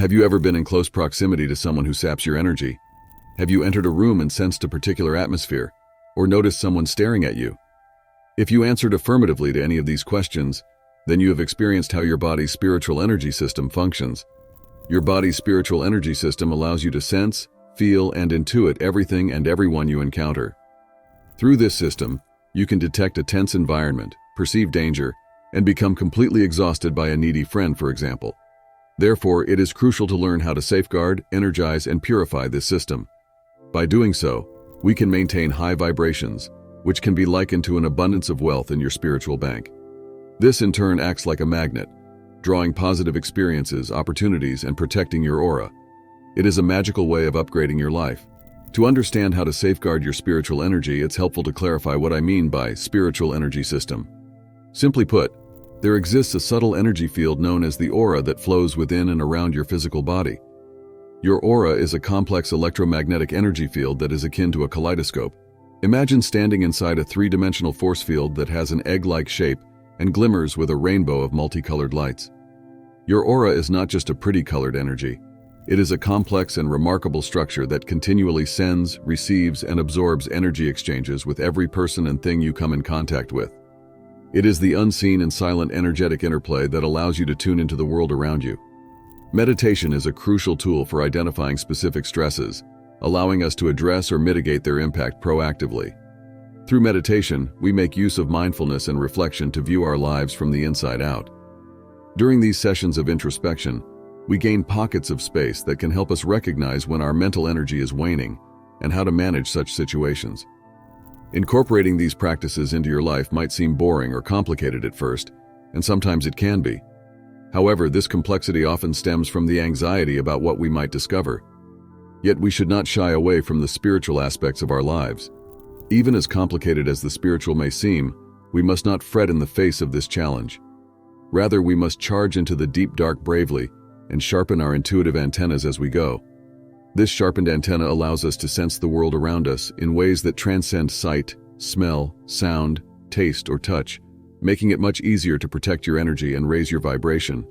Have you ever been in close proximity to someone who saps your energy? Have you entered a room and sensed a particular atmosphere, or noticed someone staring at you? If you answered affirmatively to any of these questions, then you have experienced how your body's spiritual energy system functions. Your body's spiritual energy system allows you to sense, feel, and intuit everything and everyone you encounter. Through this system, you can detect a tense environment, perceive danger, and become completely exhausted by a needy friend, for example. Therefore, it is crucial to learn how to safeguard, energize, and purify this system. By doing so, we can maintain high vibrations, which can be likened to an abundance of wealth in your spiritual bank. This in turn acts like a magnet, drawing positive experiences, opportunities, and protecting your aura. It is a magical way of upgrading your life. To understand how to safeguard your spiritual energy, it's helpful to clarify what I mean by spiritual energy system. Simply put, there exists a subtle energy field known as the aura that flows within and around your physical body. Your aura is a complex electromagnetic energy field that is akin to a kaleidoscope. Imagine standing inside a three-dimensional force field that has an egg-like shape and glimmers with a rainbow of multicolored lights. Your aura is not just a pretty colored energy. It is a complex and remarkable structure that continually sends, receives, and absorbs energy exchanges with every person and thing you come in contact with. It is the unseen and silent energetic interplay that allows you to tune into the world around you. Meditation is a crucial tool for identifying specific stresses, allowing us to address or mitigate their impact proactively. Through meditation, we make use of mindfulness and reflection to view our lives from the inside out. During these sessions of introspection, we gain pockets of space that can help us recognize when our mental energy is waning and how to manage such situations. Incorporating these practices into your life might seem boring or complicated at first, and sometimes it can be. However, this complexity often stems from the anxiety about what we might discover. Yet we should not shy away from the spiritual aspects of our lives. Even as complicated as the spiritual may seem, we must not fret in the face of this challenge. Rather, we must charge into the deep dark bravely and sharpen our intuitive antennas as we go. This sharpened antenna allows us to sense the world around us in ways that transcend sight, smell, sound, taste, or touch, making it much easier to protect your energy and raise your vibration.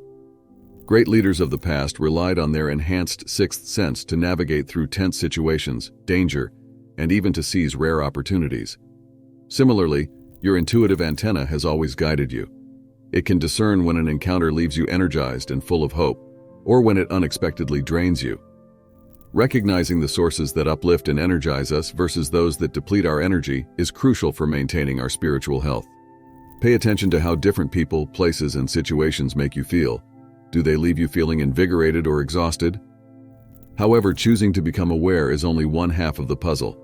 Great leaders of the past relied on their enhanced sixth sense to navigate through tense situations, danger, and even to seize rare opportunities. Similarly, your intuitive antenna has always guided you. It can discern when an encounter leaves you energized and full of hope, or when it unexpectedly drains you. Recognizing the sources that uplift and energize us versus those that deplete our energy is crucial for maintaining our spiritual health. Pay attention to how different people, places, and situations make you feel. Do they leave you feeling invigorated or exhausted? However, choosing to become aware is only one half of the puzzle.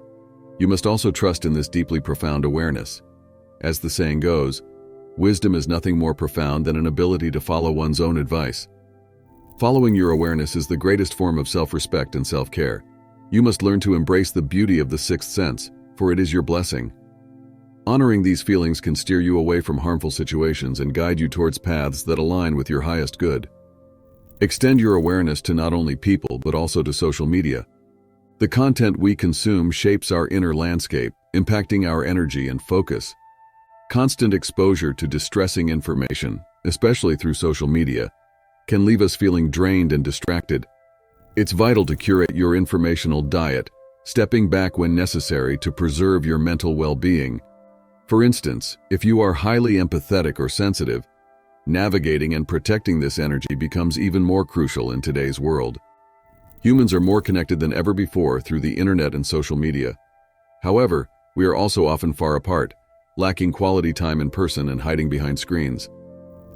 You must also trust in this deeply profound awareness. As the saying goes, wisdom is nothing more profound than an ability to follow one's own advice. Following your awareness is the greatest form of self-respect and self-care. You must learn to embrace the beauty of the sixth sense, for it is your blessing. Honoring these feelings can steer you away from harmful situations and guide you towards paths that align with your highest good. Extend your awareness to not only people but also to social media. The content we consume shapes our inner landscape, impacting our energy and focus. Constant exposure to distressing information, especially through social media, can leave us feeling drained and distracted. It's vital to curate your informational diet, stepping back when necessary to preserve your mental well-being. For instance, if you are highly empathetic or sensitive, navigating and protecting this energy becomes even more crucial in today's world. Humans are more connected than ever before through the internet and social media. However, we are also often far apart, lacking quality time in person and hiding behind screens.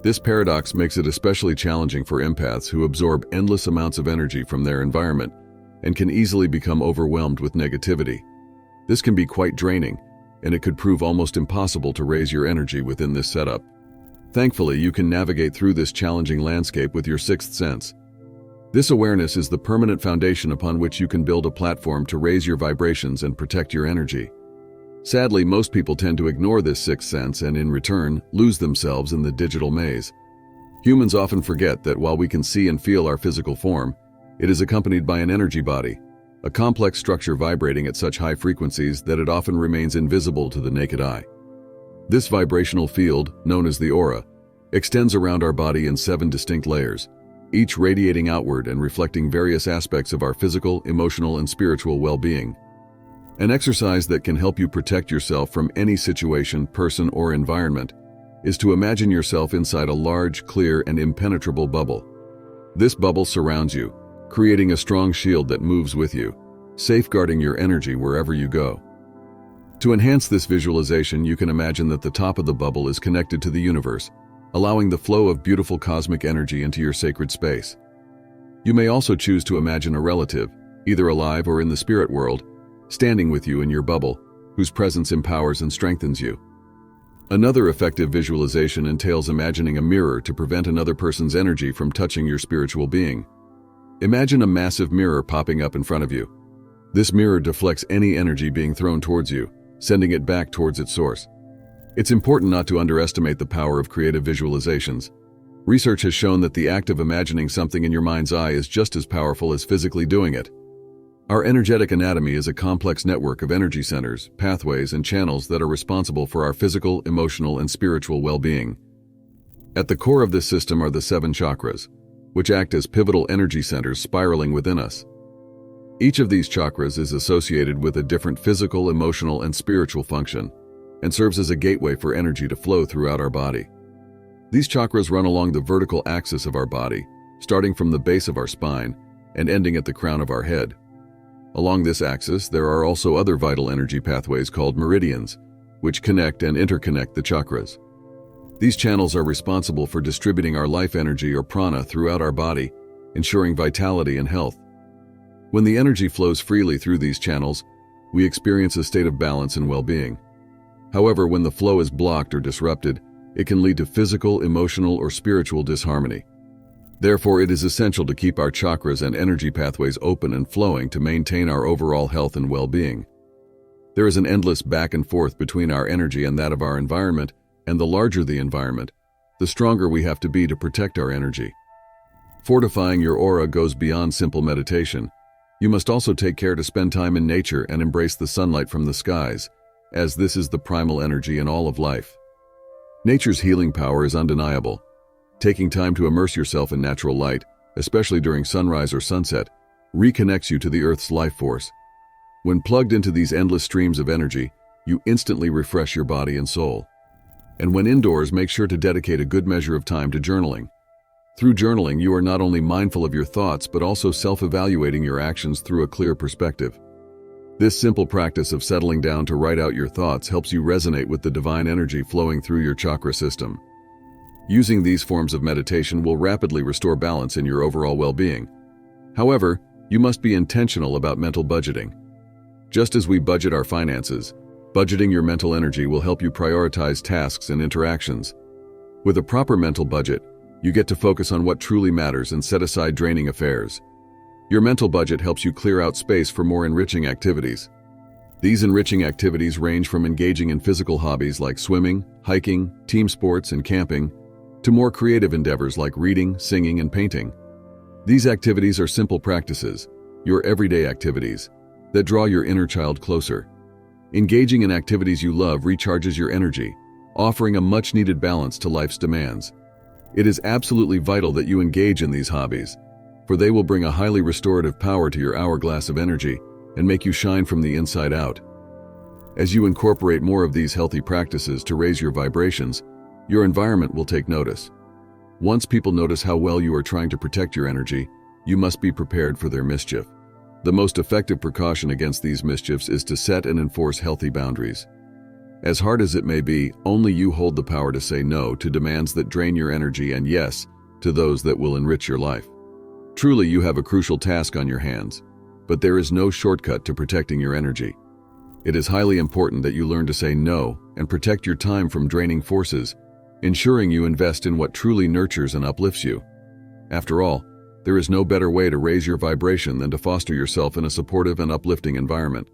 This paradox makes it especially challenging for empaths who absorb endless amounts of energy from their environment and can easily become overwhelmed with negativity. This can be quite draining, and it could prove almost impossible to raise your energy within this setup. Thankfully, you can navigate through this challenging landscape with your sixth sense. This awareness is the permanent foundation upon which you can build a platform to raise your vibrations and protect your energy. Sadly, most people tend to ignore this sixth sense and, in return, lose themselves in the digital maze. Humans often forget that while we can see and feel our physical form, it is accompanied by an energy body, a complex structure vibrating at such high frequencies that it often remains invisible to the naked eye. This vibrational field, known as the aura, extends around our body in 7 distinct layers. each radiating outward and reflecting various aspects of our physical, emotional, and spiritual well-being. An exercise that can help you protect yourself from any situation, person, or environment is to imagine yourself inside a large, clear, and impenetrable bubble. This bubble surrounds you, creating a strong shield that moves with you, safeguarding your energy wherever you go. To enhance this visualization, you can imagine that the top of the bubble is connected to the universe, allowing the flow of beautiful cosmic energy into your sacred space. You may also choose to imagine a relative, either alive or in the spirit world, standing with you in your bubble, whose presence empowers and strengthens you. Another effective visualization entails imagining a mirror to prevent another person's energy from touching your spiritual being. Imagine a massive mirror popping up in front of you. This mirror deflects any energy being thrown towards you, sending it back towards its source. It's important not to underestimate the power of creative visualizations. Research has shown that the act of imagining something in your mind's eye is just as powerful as physically doing it. Our energetic anatomy is a complex network of energy centers, pathways, and channels that are responsible for our physical, emotional, and spiritual well-being. At the core of this system are the 7 chakras, which act as pivotal energy centers spiraling within us. Each of these chakras is associated with a different physical, emotional, and spiritual function, and serves as a gateway for energy to flow throughout our body. These chakras run along the vertical axis of our body, starting from the base of our spine and ending at the crown of our head. Along this axis, there are also other vital energy pathways called meridians, which connect and interconnect the chakras. These channels are responsible for distributing our life energy or prana throughout our body, ensuring vitality and health. When the energy flows freely through these channels, we experience a state of balance and well-being. However, when the flow is blocked or disrupted, it can lead to physical, emotional, or spiritual disharmony. Therefore, it is essential to keep our chakras and energy pathways open and flowing to maintain our overall health and well-being. There is an endless back and forth between our energy and that of our environment, and the larger the environment, the stronger we have to be to protect our energy. Fortifying your aura goes beyond simple meditation. You must also take care to spend time in nature and embrace the sunlight from the skies, as this is the primal energy in all of life. Nature's healing power is undeniable. Taking time to immerse yourself in natural light, especially during sunrise or sunset, reconnects you to the Earth's life force. When plugged into these endless streams of energy, you instantly refresh your body and soul. And when indoors, make sure to dedicate a good measure of time to journaling. Through journaling, you are not only mindful of your thoughts, but also self-evaluating your actions through a clear perspective. This simple practice of settling down to write out your thoughts helps you resonate with the divine energy flowing through your chakra system. Using these forms of meditation will rapidly restore balance in your overall well-being. However, you must be intentional about mental budgeting. Just as we budget our finances, budgeting your mental energy will help you prioritize tasks and interactions. With a proper mental budget, you get to focus on what truly matters and set aside draining affairs. Your mental budget helps you clear out space for more enriching activities. These enriching activities range from engaging in physical hobbies like swimming, hiking, team sports, and camping, to more creative endeavors like reading, singing, and painting. These activities are simple practices, your everyday activities, that draw your inner child closer. Engaging in activities you love recharges your energy, offering a much-needed balance to life's demands. It is absolutely vital that you engage in these hobbies, for they will bring a highly restorative power to your hourglass of energy and make you shine from the inside out. As you incorporate more of these healthy practices to raise your vibrations, your environment will take notice. Once people notice how well you are trying to protect your energy, you must be prepared for their mischief. The most effective precaution against these mischiefs is to set and enforce healthy boundaries. As hard as it may be, only you hold the power to say no to demands that drain your energy and yes to those that will enrich your life. Truly, you have a crucial task on your hands, but there is no shortcut to protecting your energy. It is highly important that you learn to say no and protect your time from draining forces, ensuring you invest in what truly nurtures and uplifts you. After all, there is no better way to raise your vibration than to foster yourself in a supportive and uplifting environment.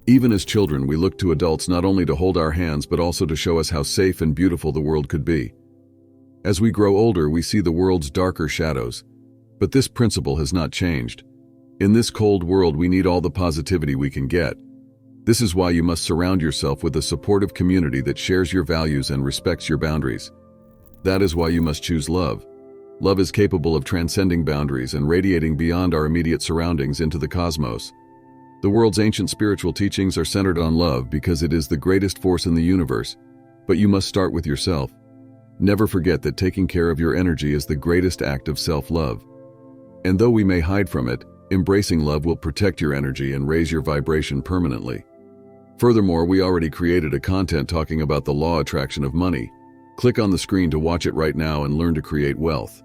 Even as children, we look to adults not only to hold our hands but also to show us how safe and beautiful the world could be. As we grow older, we see the world's darker shadows, but this principle has not changed. In this cold world, we need all the positivity we can get. This is why you must surround yourself with a supportive community that shares your values and respects your boundaries. That is why you must choose love. Love is capable of transcending boundaries and radiating beyond our immediate surroundings into the cosmos. The world's ancient spiritual teachings are centered on love because it is the greatest force in the universe, but you must start with yourself. Never forget that taking care of your energy is the greatest act of self-love. And though we may hide from it, embracing love will protect your energy and raise your vibration permanently. Furthermore, we already created a content talking about the law of attraction of money. Click on the screen to watch it right now and learn to create wealth.